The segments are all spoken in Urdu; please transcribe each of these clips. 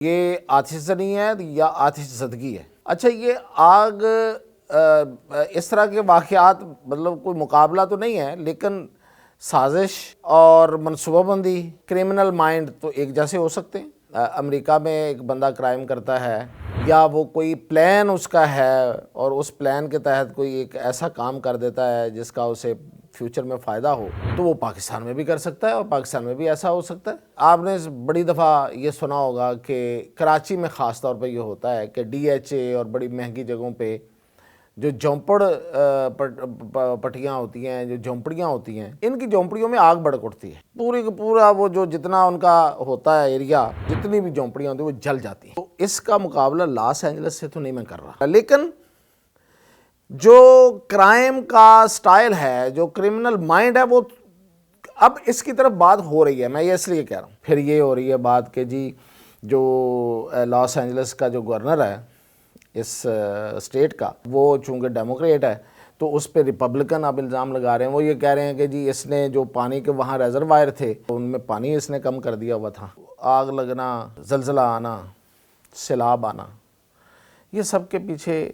یہ آتش زنی ہے یا آتش زدگی ہے؟ اچھا، یہ آگ اس طرح کے واقعات مطلب کوئی مقابلہ تو نہیں ہے، لیکن سازش اور منصوبہ بندی، کرمنل مائنڈ تو ایک جیسے ہو سکتے ہیں۔ امریکہ میں ایک بندہ کرائم کرتا ہے یا وہ کوئی پلان اس کا ہے اور اس پلان کے تحت کوئی ایک ایسا کام کر دیتا ہے جس کا اسے فیوچر میں فائدہ ہو، تو وہ پاکستان میں بھی کر سکتا ہے اور پاکستان میں بھی ایسا ہو سکتا ہے۔ آپ نے بڑی دفعہ یہ سنا ہوگا کہ کراچی میں خاص طور پہ یہ ہوتا ہے کہ ڈی ایچ اے اور بڑی مہنگی جگہوں پہ جو جھونپڑ پٹیاں ہوتی ہیں، جو جھونپڑیاں ہوتی ہیں، ان کی جھونپڑیوں میں آگ بڑک اٹھتی ہے، پوری کا پورا وہ جو جتنا ان کا ہوتا ہے ایریا، جتنی بھی جھونپڑیاں ہوتی ہیں وہ جل جاتی ہیں۔ تو اس کا مقابلہ لاس اینجلس سے تو نہیں میں کر رہا، لیکن جو کرائم کا سٹائل ہے، جو کرمنل مائنڈ ہے، وہ اب اس کی طرف بات ہو رہی ہے۔ میں یہ اس لیے کہہ رہا ہوں، پھر یہ ہو رہی ہے بات کہ جی جو لاس اینجلس کا جو گورنر ہے اس اسٹیٹ کا، وہ چونکہ ڈیموکریٹ ہے تو اس پہ ریپبلکن اب الزام لگا رہے ہیں۔ وہ یہ کہہ رہے ہیں کہ جی اس نے جو پانی کے وہاں ریزروائر تھے ان میں پانی اس نے کم کر دیا ہوا تھا۔ آگ لگنا، زلزلہ آنا، سیلاب آنا، یہ سب کے پیچھے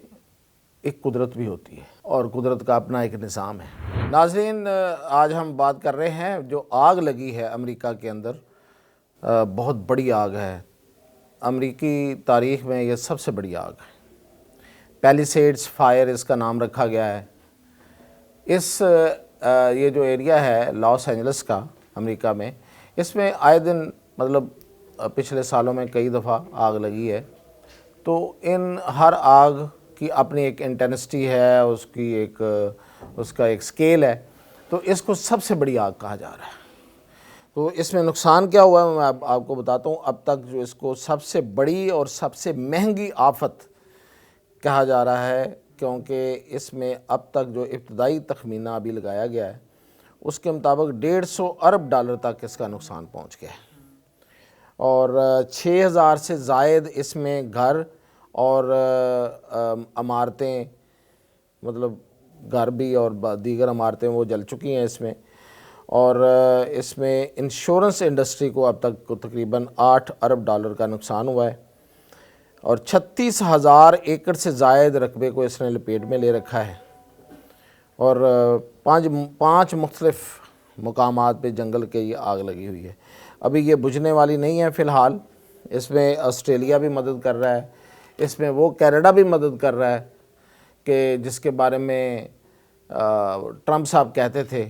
ایک قدرت بھی ہوتی ہے اور قدرت کا اپنا ایک نظام ہے۔ ناظرین، آج ہم بات کر رہے ہیں جو آگ لگی ہے امریکہ کے اندر، بہت بڑی آگ ہے، امریکی تاریخ میں یہ سب سے بڑی آگ ہے۔ پیلیسیڈز فائر اس کا نام رکھا گیا ہے۔ یہ جو ایریا ہے لاس اینجلس کا امریکہ میں، اس میں آئے دن مطلب پچھلے سالوں میں کئی دفعہ آگ لگی ہے۔ تو ان ہر آگ کی اپنی ایک انٹینسٹی ہے، اس کا ایک سکیل ہے، تو اس کو سب سے بڑی آگ کہا جا رہا ہے۔ تو اس میں نقصان کیا ہوا ہے میں آپ کو بتاتا ہوں۔ اب تک جو اس کو سب سے بڑی اور سب سے مہنگی آفت کہا جا رہا ہے، کیونکہ اس میں اب تک جو ابتدائی تخمینہ ابھی لگایا گیا ہے اس کے مطابق $150 ارب تک اس کا نقصان پہنچ گیا ہے، اور 6000 سے زائد اس میں گھر اور عمارتیں، مطلب گھر بھی اور دیگر عمارتیں وہ جل چکی ہیں اس میں، اور اس میں انشورنس انڈسٹری کو اب تک تقریباً $8 ارب کا نقصان ہوا ہے، اور 36,000 ایکڑ سے زائد رقبے کو اس نے لپیٹ میں لے رکھا ہے، اور پانچ مختلف مقامات پہ جنگل کے یہ آگ لگی ہوئی ہے۔ ابھی یہ بجھنے والی نہیں ہے فی الحال، اس میں آسٹریلیا بھی مدد کر رہا ہے، اس میں وہ کینیڈا بھی مدد کر رہا ہے کہ جس کے بارے میں ٹرمپ صاحب کہتے تھے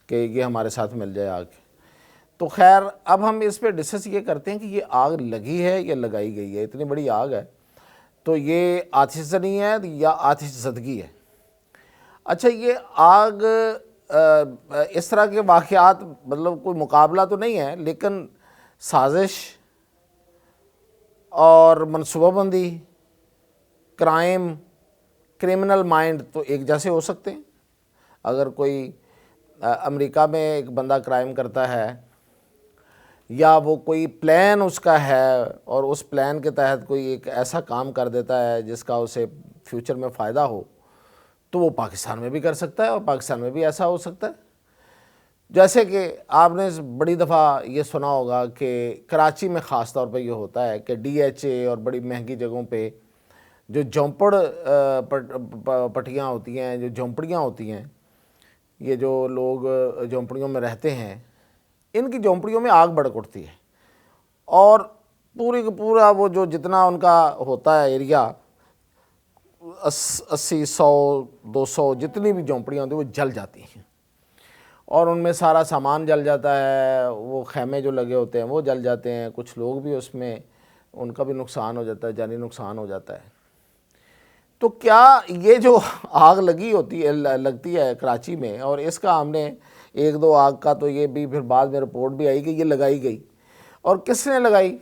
کہ یہ ہمارے ساتھ مل جائے آگ۔ تو خیر، اب ہم اس پہ ڈسکس یہ کرتے ہیں کہ یہ آگ لگی ہے یا لگائی گئی ہے۔ اتنی بڑی آگ ہے تو یہ آتش زنی ہے یا آتش زدگی ہے؟ اچھا، یہ آگ اس طرح کے واقعات مطلب کوئی مقابلہ تو نہیں ہے، لیکن سازش اور منصوبہ بندی، کرائم، کرمنل مائنڈ تو ایک جیسے ہو سکتے ہیں۔ اگر کوئی امریکہ میں ایک بندہ کرائم کرتا ہے یا وہ کوئی پلان اس کا ہے اور اس پلان کے تحت کوئی ایک ایسا کام کر دیتا ہے جس کا اسے فیوچر میں فائدہ ہو، تو وہ پاکستان میں بھی کر سکتا ہے اور پاکستان میں بھی ایسا ہو سکتا ہے۔ جیسے کہ آپ نے بڑی دفعہ یہ سنا ہوگا کہ کراچی میں خاص طور پہ یہ ہوتا ہے کہ ڈی ایچ اے اور بڑی مہنگی جگہوں پہ جو جھونپڑ پٹیاں ہوتی ہیں، جو جھونپڑیاں ہوتی ہیں، یہ جو لوگ جھونپڑیوں میں رہتے ہیں، ان کی جھونپڑیوں میں آگ بڑک اٹھتی ہے، اور پوری کا پورا وہ جو جتنا ان کا ہوتا ہے ایریا، 80، 100، 200 جتنی بھی جھونپڑیاں ہوتی ہیں وہ جل جاتی ہیں، اور ان میں سارا سامان جل جاتا ہے، وہ خیمے جو لگے ہوتے ہیں وہ جل جاتے ہیں، کچھ لوگ بھی اس میں ان کا بھی نقصان ہو جاتا ہے، جانی نقصان ہو جاتا ہے۔ تو کیا یہ جو آگ لگتی ہے کراچی میں، اور اس کا ہم نے ایک دو آگ کا تو یہ بھی پھر بعد میں رپورٹ بھی آئی کہ یہ لگائی گئی، اور کس نے لگائی؟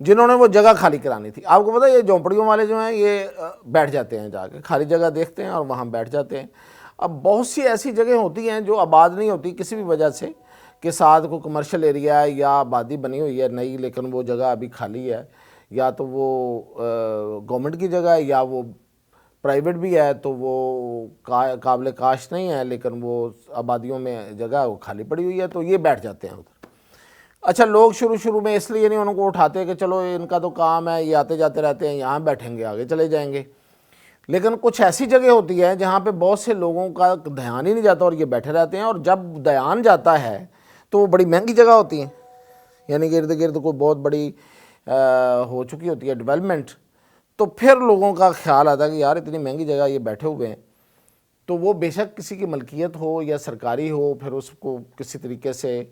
جنہوں نے وہ جگہ خالی کرانی تھی۔ آپ کو پتہ ہے یہ جھونپڑیوں والے جو ہیں یہ بیٹھ جاتے ہیں، جا کے خالی جگہ دیکھتے ہیں اور وہاں بیٹھ جاتے ہیں۔ اب بہت سی ایسی جگہیں ہوتی ہیں جو آباد نہیں ہوتی کسی بھی وجہ سے، کہ ساتھ کوئی کمرشل ایریا ہے یا آبادی بنی ہوئی ہے نئی، لیکن وہ جگہ ابھی خالی ہے، یا تو وہ گورنمنٹ کی جگہ ہے یا وہ پرائیویٹ بھی ہے، تو وہ قابل کاشت نہیں ہے، لیکن وہ آبادیوں میں جگہ وہ خالی پڑی ہوئی ہے، تو یہ بیٹھ جاتے ہیں ادھر۔ اچھا لوگ شروع میں اس لیے نہیں ان کو اٹھاتے کہ چلو ان کا تو کام ہے، یہ آتے جاتے رہتے ہیں، یہاں بیٹھیں گے آگے چلے جائیں گے، لیکن کچھ ایسی جگہ ہوتی ہے جہاں پہ بہت سے لوگوں کا دھیان ہی نہیں جاتا اور یہ بیٹھے رہتے ہیں، اور جب دھیان جاتا ہے تو وہ بڑی مہنگی جگہ ہوتی ہیں، یعنی گرد گرد کوئی بہت بڑی ہو چکی ہوتی ہے ڈیولپمنٹ، تو پھر لوگوں کا خیال آتا ہے کہ یار اتنی مہنگی جگہ یہ بیٹھے ہوئے ہیں، تو وہ بے شک کسی کی ملکیت ہو یا سرکاری ہو، پھر اس کو کسی طریقے سے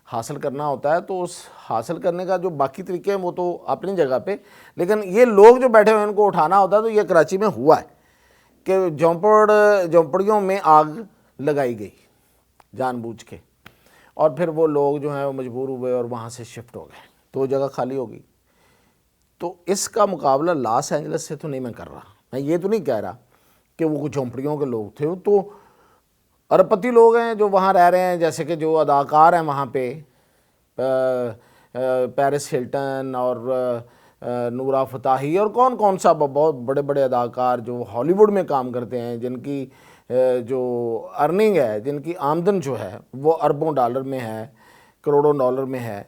حاصل کرنا ہوتا ہے، تو اس حاصل کرنے کا جو باقی طریقے ہیں وہ تو اپنی جگہ پہ، لیکن یہ لوگ جو بیٹھے ہوئے ہیں ان کو اٹھانا ہوتا ہے۔ تو یہ کراچی میں ہوا ہے کہ جھونپڑیوں میں آگ لگائی گئی جان بوجھ کے، اور پھر وہ لوگ جو ہیں وہ مجبور ہوئے اور وہاں سے شفٹ ہو گئے، تو وہ جگہ خالی ہو گئی۔ تو اس کا مقابلہ لاس اینجلس سے تو نہیں میں کر رہا، میں یہ تو نہیں کہہ رہا کہ وہ جھونپڑیوں کے لوگ تھے، تو ارب پتی لوگ ہیں جو وہاں رہ رہے ہیں، جیسے کہ جو اداکار ہیں وہاں پہ پیرس ہلٹن اور نورا فتحی اور کون سا بہت بڑے بڑے اداکار جو ہالی ووڈ میں کام کرتے ہیں، جن کی جو ارننگ ہے، جن کی آمدن جو ہے وہ اربوں ڈالر میں ہے، کروڑوں ڈالر میں ہے،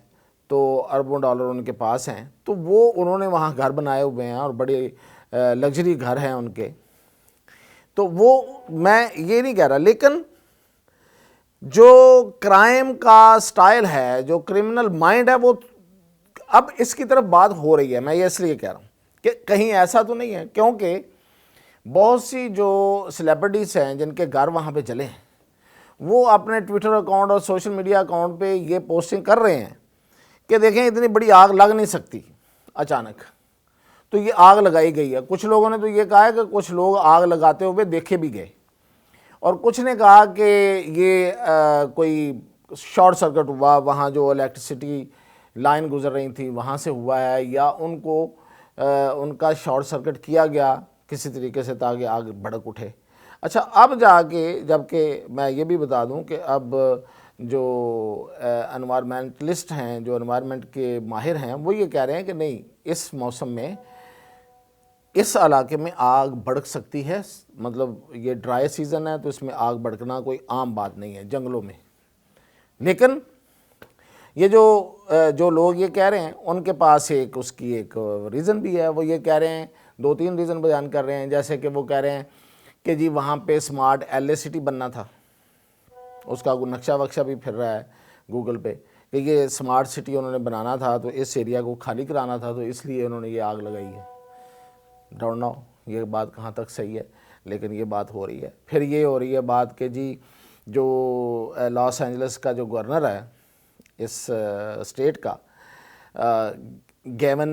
تو اربوں ڈالر ان کے پاس ہیں، تو وہ انہوں نے وہاں گھر بنائے ہوئے ہیں اور بڑے لگژری گھر ہیں ان کے، تو وہ میں یہ نہیں کہہ رہا، لیکن جو کرائم کا سٹائل ہے، جو کرمنل مائنڈ ہے، وہ اب اس کی طرف بات ہو رہی ہے۔ میں یہ اس لیے کہہ رہا ہوں کہ کہیں ایسا تو نہیں ہے، کیونکہ بہت سی جو سیلیبریٹیز ہیں جن کے گھر وہاں پہ جلے ہیں، وہ اپنے ٹویٹر اکاؤنٹ اور سوشل میڈیا اکاؤنٹ پہ یہ پوسٹنگ کر رہے ہیں کہ دیکھیں اتنی بڑی آگ لگ نہیں سکتی اچانک، تو یہ آگ لگائی گئی ہے۔ کچھ لوگوں نے تو یہ کہا ہے کہ کچھ لوگ آگ لگاتے ہوئے دیکھے بھی گئے، اور کچھ نے کہا کہ یہ کوئی شارٹ سرکٹ ہوا، وہاں جو الیکٹریسٹی لائن گزر رہی تھی وہاں سے ہوا ہے، یا ان کو ان کا شارٹ سرکٹ کیا گیا کسی طریقے سے تاکہ آگ بھڑک اٹھے۔ اچھا اب جا کے، جب کہ میں یہ بھی بتا دوں کہ اب جو انوائرمنٹلسٹ ہیں، جو انوائرمنٹ کے ماہر ہیں، وہ یہ کہہ رہے ہیں کہ نہیں، اس موسم میں اس علاقے میں آگ بھڑک سکتی ہے، مطلب یہ ڈرائی سیزن ہے تو اس میں آگ بھڑکنا کوئی عام بات نہیں ہے جنگلوں میں، لیکن یہ جو لوگ یہ کہہ رہے ہیں ان کے پاس اس کی ایک ریزن بھی ہے۔ وہ یہ کہہ رہے ہیں، 2-3 ریزن بیان کر رہے ہیں، جیسے کہ وہ کہہ رہے ہیں کہ جی وہاں پہ سمارٹ LA سٹی بننا تھا، اس کا نقشہ وقشہ بھی پھر رہا ہے گوگل پہ کہ یہ سمارٹ سٹی انہوں نے بنانا تھا، تو اس ایریا کو خالی کرانا تھا، تو اس لیے انہوں نے یہ آگ لگائی ہے۔ ڈونٹ نو یہ بات کہاں تک صحیح ہے، لیکن یہ بات ہو رہی ہے۔ پھر یہ ہو رہی ہے بات کہ جی جو لاس اینجلس کا جو گورنر ہے اس اسٹیٹ کا، گیون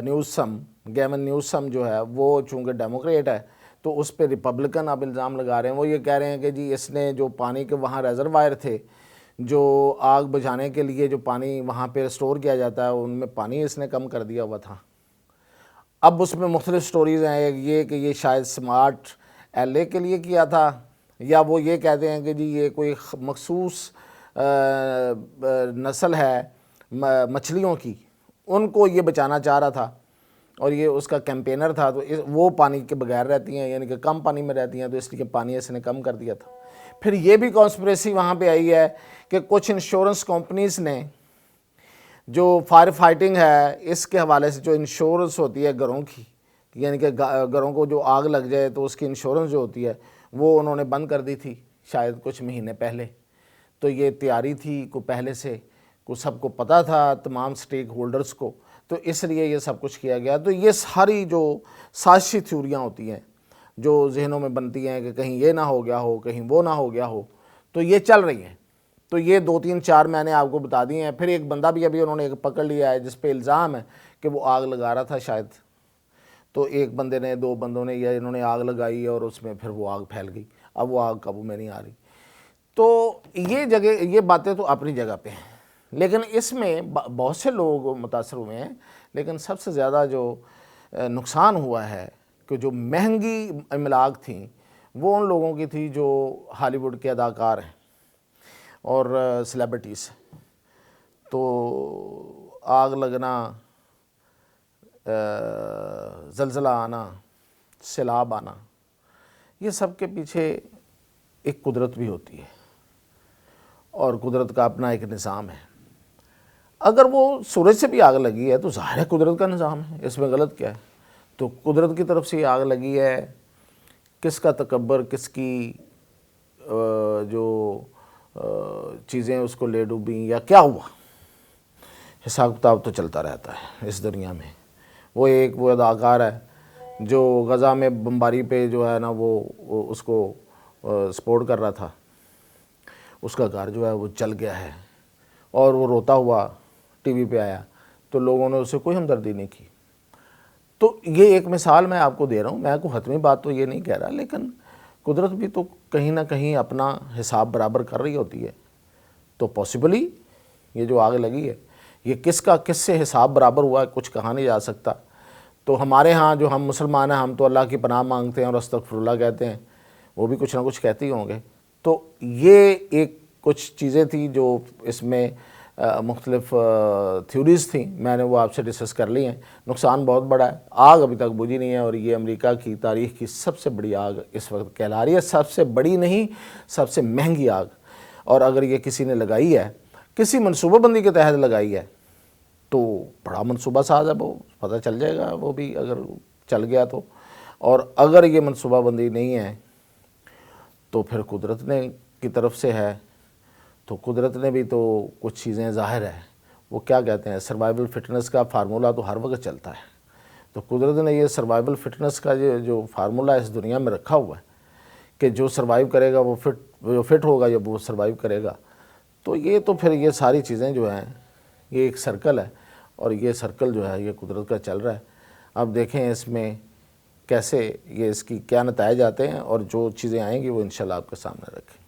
نیوسم جو ہے، وہ چونکہ ڈیموکریٹ ہے تو اس پہ ریپبلکن اب الزام لگا رہے ہیں۔ وہ یہ کہہ رہے ہیں کہ جی اس نے جو پانی کے وہاں ریزروائر تھے، جو آگ بجھانے کے لیے جو پانی وہاں پہ اسٹور کیا جاتا ہے، ان میں پانی اس نے کم کر دیا ہوا تھا۔ اب اس میں مختلف سٹوریز ہیں، یہ کہ یہ شاید سمارٹ LA کے لیے کیا تھا، یا وہ یہ کہتے ہیں کہ جی یہ کوئی مخصوص نسل ہے مچھلیوں کی، ان کو یہ بچانا چاہ رہا تھا، اور یہ اس کا کیمپینر تھا، تو وہ پانی کے بغیر رہتی ہیں، یعنی کہ کم پانی میں رہتی ہیں، تو اس لیے پانی اس نے کم کر دیا تھا۔ پھر یہ بھی کانسپریسی وہاں پہ آئی ہے کہ کچھ انشورنس کمپنیز نے جو فائر فائٹنگ ہے اس کے حوالے سے، جو انشورنس ہوتی ہے گھروں کی، یعنی کہ گھروں کو جو آگ لگ جائے تو اس کی انشورنس جو ہوتی ہے وہ انہوں نے بند کر دی تھی شاید کچھ مہینے پہلے۔ تو یہ تیاری تھی کو پہلے سے کو سب کو پتہ تھا، تمام سٹیک ہولڈرز کو، تو اس لیے یہ سب کچھ کیا گیا۔ تو یہ ساری جو سازشی تھیوریاں ہوتی ہیں جو ذہنوں میں بنتی ہیں کہ کہیں یہ نہ ہو گیا ہو، کہیں وہ نہ ہو گیا ہو، تو یہ چل رہی ہیں۔ تو یہ 2-3-4 میں نے آپ کو بتا دی ہیں۔ پھر ایک بندہ بھی ابھی انہوں نے ایک پکڑ لیا ہے جس پہ الزام ہے کہ وہ آگ لگا رہا تھا شاید، تو ایک بندے نے، 2 بندوں نے، یا انہوں نے آگ لگائی اور اس میں پھر وہ آگ پھیل گئی، اب وہ آگ قابو میں نہیں آ رہی۔ تو یہ باتیں تو اپنی جگہ پہ ہیں، لیکن اس میں بہت سے لوگ متاثر ہوئے ہیں، لیکن سب سے زیادہ جو نقصان ہوا ہے کہ جو مہنگی املاک تھیں وہ ان لوگوں کی تھی جو ہالی ووڈ کے اداکار ہیں اور سیلیبریٹیز۔ تو آگ لگنا، زلزلہ آنا، سیلاب آنا، یہ سب کے پیچھے ایک قدرت بھی ہوتی ہے، اور قدرت کا اپنا ایک نظام ہے۔ اگر وہ سورج سے بھی آگ لگی ہے تو ظاہر ہے قدرت کا نظام ہے، اس میں غلط کیا ہے؟ تو قدرت کی طرف سے یہ آگ لگی ہے، کس کا تکبر، کس کی جو چیزیں اس کو لے ڈوبیں یا کیا ہوا، حساب کتاب تو چلتا رہتا ہے اس دنیا میں۔ وہ اداکار ہے جو غزہ میں بمباری پہ جو ہے نا وہ اس کو سپورٹ کر رہا تھا، اس کا گھر جو ہے وہ جل گیا ہے اور وہ روتا ہوا ٹی وی پہ آیا تو لوگوں نے اسے کوئی ہمدردی نہیں کی۔ تو یہ ایک مثال میں آپ کو دے رہا ہوں، میں کوئی حتمی بات تو یہ نہیں کہہ رہا، لیکن قدرت بھی تو کہیں نہ کہیں اپنا حساب برابر کر رہی ہوتی ہے۔ تو پاسبلی یہ جو آگ لگی ہے یہ کس سے حساب برابر ہوا ہے کچھ کہا نہیں جا سکتا۔ تو ہمارے ہاں جو ہم مسلمان ہیں ہم تو اللہ کی پناہ مانگتے ہیں اور استغفر اللہ کہتے ہیں، وہ بھی کچھ نہ کچھ کہتے ہی ہوں گے۔ تو یہ ایک کچھ چیزیں تھیں جو اس میں مختلف تھیوریز تھیں، میں نے وہ آپ سے ڈسکس کر لی ہیں۔ نقصان بہت بڑا ہے، آگ ابھی تک بجھی نہیں ہے، اور یہ امریکہ کی تاریخ کی سب سے بڑی آگ اس وقت کہلا رہی ہے، سب سے بڑی نہیں سب سے مہنگی آگ۔ اور اگر یہ کسی نے لگائی ہے، کسی منصوبہ بندی کے تحت لگائی ہے تو بڑا منصوبہ ساز ہے، وہ پتہ چل جائے گا وہ بھی اگر چل گیا تو۔ اور اگر یہ منصوبہ بندی نہیں ہے تو پھر قدرت نے کی طرف سے ہے، تو قدرت نے بھی تو کچھ چیزیں ظاہر ہے، وہ کیا کہتے ہیں سروائیول فٹنس کا فارمولہ تو ہر وقت چلتا ہے۔ تو قدرت نے یہ سروائیول فٹنس کا جو فارمولہ اس دنیا میں رکھا ہوا ہے کہ جو سروائیو کرے گا وہ فٹ ہوگا یا وہ سروائیو کرے گا، تو یہ تو پھر یہ ساری چیزیں جو ہیں یہ ایک سرکل ہے، اور یہ سرکل جو ہے یہ قدرت کا چل رہا ہے۔ اب دیکھیں اس میں کیسے یہ اس کی کیا نتائج آتے ہیں، اور جو چیزیں آئیں گی وہ انشاءاللہ آپ کے سامنے رکھیں۔